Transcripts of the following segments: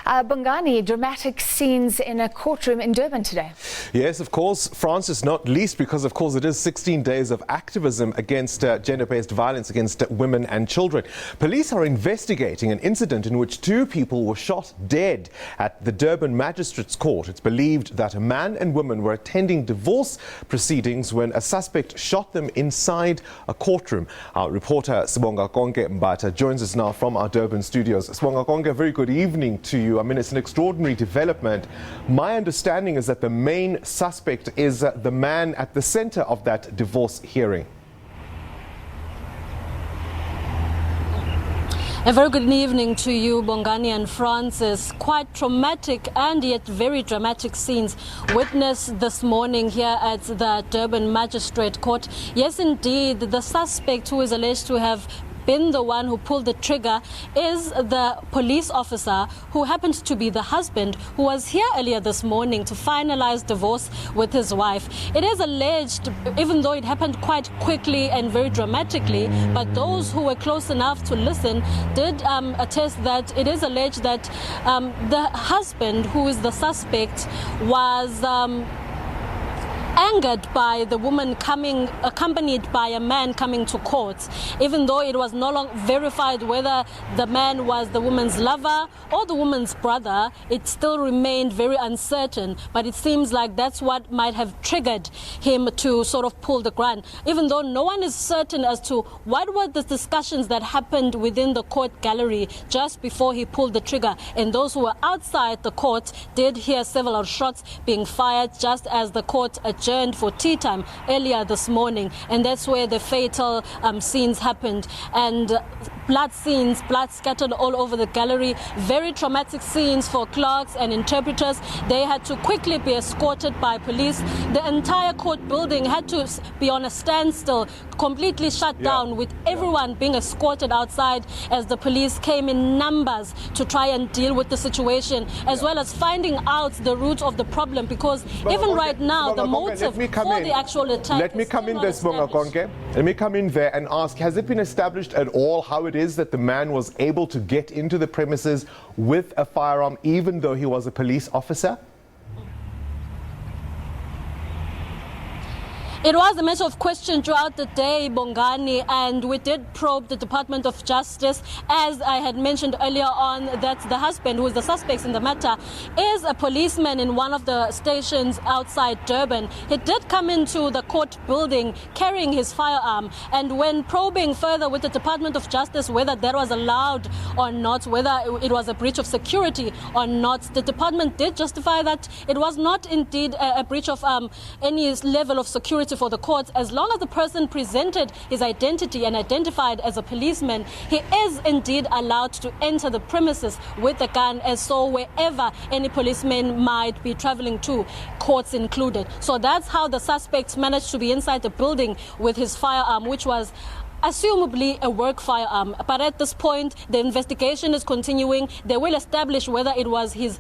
Bongani, dramatic scenes in a courtroom in Durban today. Yes, of course, Francis, not least because, of course, it is 16 days of activism against gender-based violence against women and children. Police are investigating an incident in which 2 people were shot dead at the Durban Magistrates court. It's believed that a man and woman were attending divorce proceedings when a suspect shot them inside a courtroom. Our reporter Sbongakonke Mbatha joins us now from our Durban studios. Sbongakonke, very good evening to you. I mean, it's an extraordinary development. My understanding is that the main suspect is the man at the center of that divorce hearing. A very good evening to you, Bongani and Francis. Quite traumatic and yet very dramatic scenes witnessed this morning here at the Durban Magistrate Court. Yes, indeed, the suspect, who is alleged to have been the one who pulled the trigger, is the police officer who happened to be the husband who was here earlier this morning to finalize divorce with his wife. It is alleged, even though it happened quite quickly and very dramatically, but those who were close enough to listen did attest that it is alleged that the husband, who is the suspect, was angered by the woman coming, accompanied by a man coming to court. Even though it was no longer verified whether the man was the woman's lover or the woman's brother, it still remained very uncertain. But it seems like that's what might have triggered him to sort of pull the gun. Even though no one is certain as to what were the discussions that happened within the court gallery just before he pulled the trigger. And those who were outside the court did hear several shots being fired just as the court adjourned for tea time earlier this morning, and that's where the fatal scenes happened. And blood scattered all over the gallery. Very traumatic scenes for clerks and interpreters. They had to quickly be escorted by police. The entire court building had to be on a standstill, completely shut down, with everyone being escorted outside as the police came in numbers to try and deal with the situation, as well as finding out the root of the problem, because even right now the motive for the actual attack. Let me come in there, Sbongakonke. Let me come in there and ask, has it been established at all how it is that the man was able to get into the premises with a firearm even though he was a police officer? It was a matter of question throughout the day, Bongani, and we did probe the Department of Justice. As I had mentioned earlier on, that the husband, who is the suspect in the matter, is a policeman in one of the stations outside Durban. He did come into the court building carrying his firearm, and when probing further with the Department of Justice whether that was allowed or not, whether it was a breach of security or not, the department did justify that it was not indeed a breach of any level of security for the courts, as long as the person presented his identity and identified as a policeman. He is indeed allowed to enter the premises with a gun, as so wherever any policeman might be traveling to, courts included. So that's how the suspect managed to be inside the building with his firearm, which was assumably a work firearm. But at this point, the investigation is continuing. They will establish whether it was his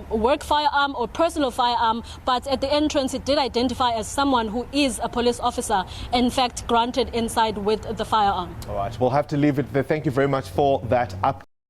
work firearm or personal firearm, but at the entrance it did identify as someone who is a police officer, in fact granted inside with the firearm. All right, we'll have to leave it there. Thank you very much for that update.